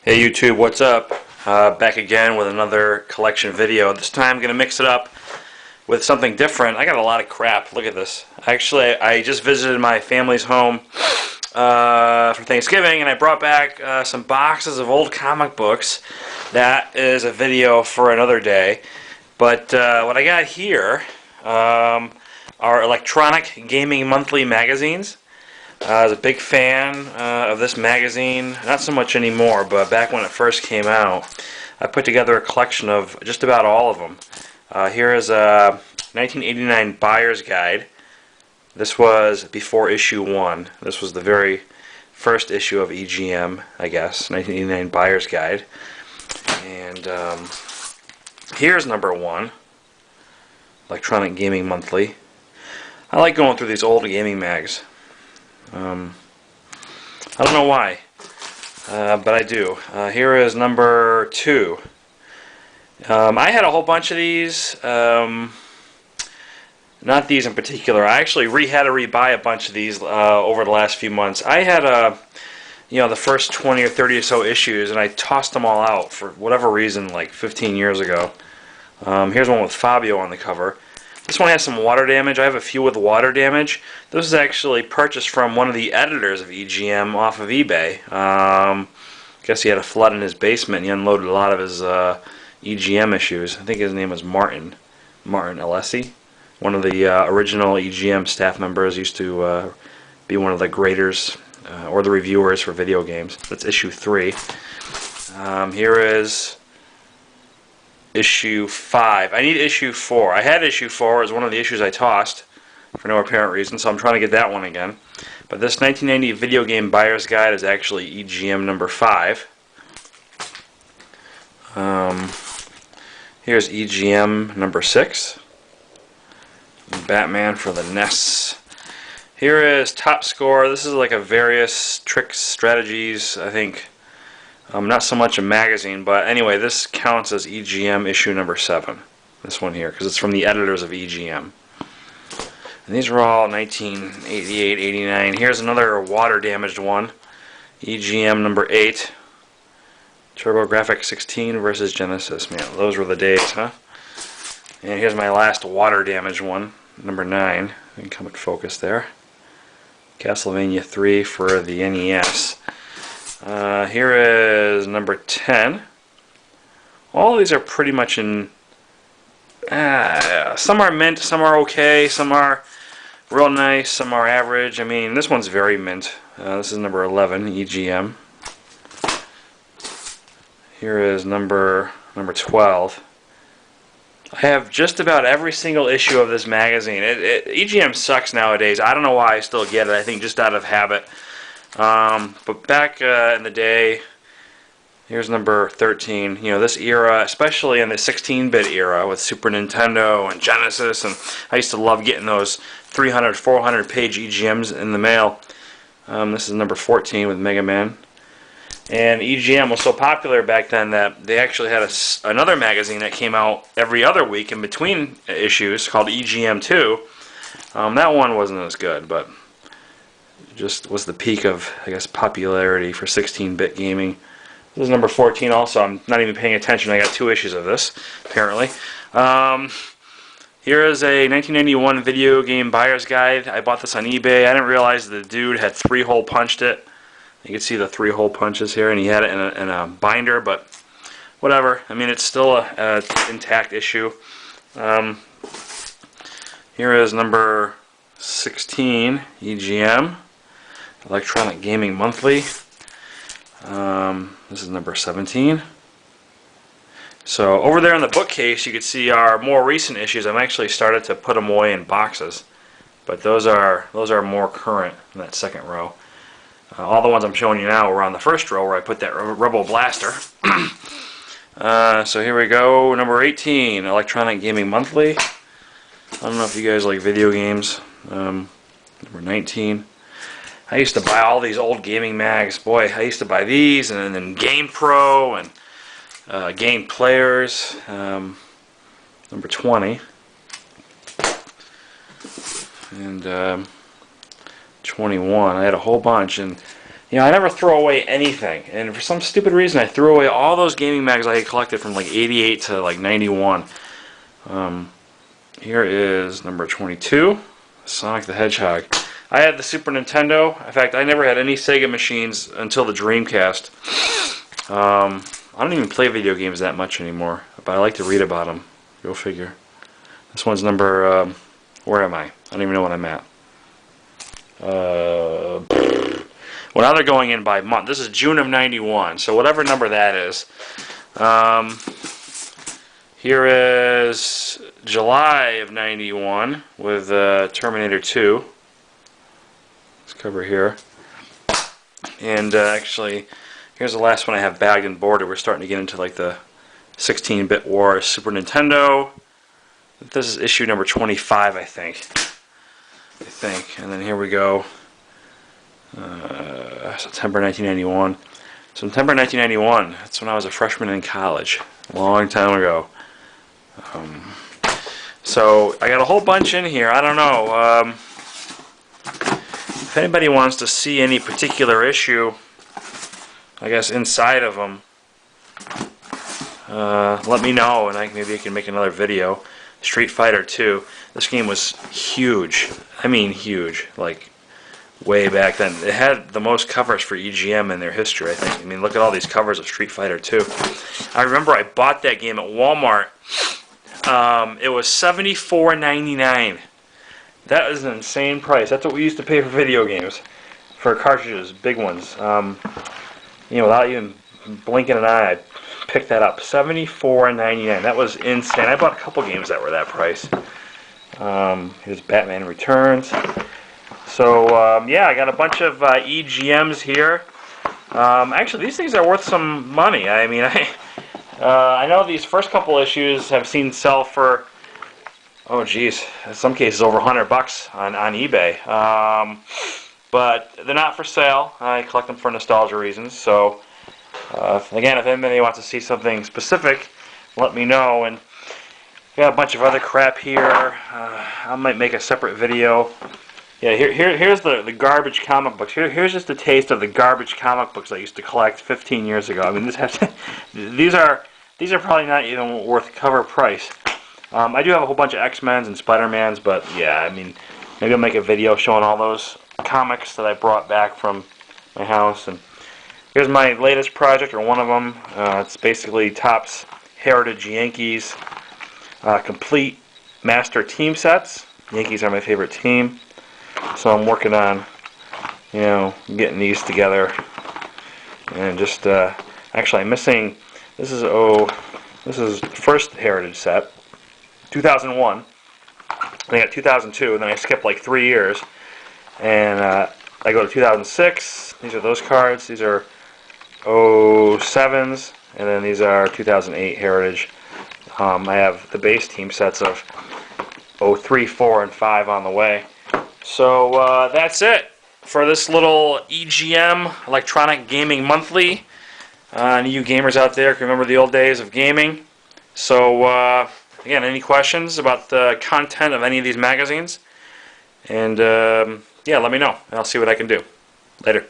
Hey YouTube, what's up? Back again with another collection video. This time I'm going to mix it up with something different. I got a lot of crap. Look at this. Actually, I just visited my family's home for Thanksgiving, and I brought back some boxes of old comic books. That is a video for another day. But what I got here are electronic gaming monthly magazines. I was a big fan of this magazine, not so much anymore, but back when it first came out, I put together a collection of just about all of them. Here is a 1989 Buyer's Guide. This was before issue 1. This was the very first issue of EGM, I guess, 1989 Buyer's Guide. And here's number 1, Electronic Gaming Monthly. I like going through these old gaming mags. I don't know why, but I do. Here is number 2. I had a whole bunch of these, not these in particular. I actually had to rebuy a bunch of these over the last few months. I had the first 20 or 30 or so issues, and I tossed them all out for whatever reason, like 15 years ago. Here's one with Fabio on the cover. This one has some water damage. I have a few with water damage. This is actually purchased from one of the editors of EGM off of eBay. Guess he had a flood in his basement and he unloaded a lot of his EGM issues. I think his name was Martin Alessi. One of the original EGM staff members, used to be one of the graders or the reviewers for video games. That's issue 3. Here is issue 5. I need issue 4. I had issue 4 as one of the issues I tossed for no apparent reason, so I'm trying to get that one again. But this 1990 Video Game Buyer's Guide is actually EGM number 5. Here's EGM number 6. Batman for the NES. Here is Top Score. This is like a various tricks, strategies, I think. Not so much a magazine, but anyway, this counts as EGM issue number 7. This one here, because it's from the editors of EGM. And these are all 1988, 89. Here's another water damaged one. EGM number 8. TurboGrafx 16 versus Genesis. Man, those were the days, huh? And here's my last water damaged one, number 9. You can come and focus there. Castlevania 3 for the NES. Here is number 10. All of these are pretty much in... some are mint, some are okay, some are real nice, some are average. I mean, this one's very mint. This is number 11, EGM. Here is number 12. I have just about every single issue of this magazine. EGM sucks nowadays. I don't know why I still get it. I think just out of habit. But back in the day, here's number 13. You know, this era, especially in the 16-bit era with Super Nintendo and Genesis, and I used to love getting those 300, 400 page EGMs in the mail. This is number 14 with Mega Man. And EGM was so popular back then that they actually had another magazine that came out every other week in between issues called EGM 2. That one wasn't as good, but just was the peak of, I guess, popularity for 16-bit gaming. This is number 14 also. I'm not even paying attention. I got 2 issues of this, apparently. Here is a 1991 Video Game Buyer's Guide. I bought this on eBay. I didn't realize the dude had 3-hole punched it. You can see the 3-hole punches here, and he had it in a binder, but whatever. I mean, it's still an intact issue. Here is number 16, EGM. Electronic Gaming Monthly. This is number 17. So over there in the bookcase you can see our more recent issues. I've actually started to put them away in boxes, but those are more current in that second row. All the ones I'm showing you now were on the first row where I put that Rebel Blaster. So here we go, number 18, Electronic Gaming Monthly. I don't know if you guys like video games. Number 19. I used to buy all these old gaming mags. Boy, I used to buy these, and then Game Pro and Game Players. Number 20. And 21. I had a whole bunch, and You know, I never throw away anything, and for some stupid reason I threw away all those gaming mags I had collected from like 88 to like 91. Here is number 22, Sonic the Hedgehog. I had the Super Nintendo. In fact, I never had any Sega machines until the Dreamcast. I don't even play video games that much anymore, but I like to read about them. Go figure. This one's number, where am I? I don't even know what I'm at. Well, now they're going in by month. This is June of 91, so whatever number that is. Here is July of 91 with Terminator 2. This cover here. And actually, here's the last one I have bagged and boarded. We're starting to get into like the 16-bit war. Super Nintendo. This is issue number 25, I think. And then here we go. September 1991. September 1991. That's when I was a freshman in college. A long time ago. So I got a whole bunch in here. I don't know. If anybody wants to see any particular issue, I guess inside of them, let me know, and maybe I can make another video. Street Fighter 2. This game was huge. I mean huge. Like way back then. It had the most covers for EGM in their history, I think. I mean, look at all these covers of Street Fighter 2. I remember I bought that game at Walmart. It was $74.99. That is an insane price. That's what we used to pay for video games, for cartridges, big ones. You know, without even blinking an eye, I'd pick that up. $74.99. That was insane. I bought a couple games that were that price. Here's Batman Returns. So yeah, I got a bunch of EGMs here. Actually, these things are worth some money. I mean, I know these first couple issues have seen sell for, oh geez, in some cases over $100 on eBay. But they're not for sale. I collect them for nostalgia reasons. So again, if anybody wants to see something specific, let me know. And got a bunch of other crap here. I might make a separate video. Yeah, here's the garbage comic books. Here's just a taste of the garbage comic books I used to collect 15 years ago. I mean, these are probably not even worth cover price. I do have a whole bunch of X-Men's and Spider-Man's, but yeah, I mean, maybe I'll make a video showing all those comics that I brought back from my house. And here's my latest project, or one of them. It's basically Topps Heritage Yankees complete master team sets. Yankees are my favorite team. So I'm working on, you know, getting these together, and just actually I'm missing. This is the first Heritage set, 2001. Then I got 2002, and then I skipped like 3 years, and I go to 2006. These are those cards. These are 07s, and then these are 2008 Heritage. I have the base team sets of 03, 4, and 5 on the way. So that's it for this little EGM, Electronic Gaming Monthly. Any of you gamers out there can remember the old days of gaming. So again, any questions about the content of any of these magazines? And yeah, let me know, and I'll see what I can do. Later.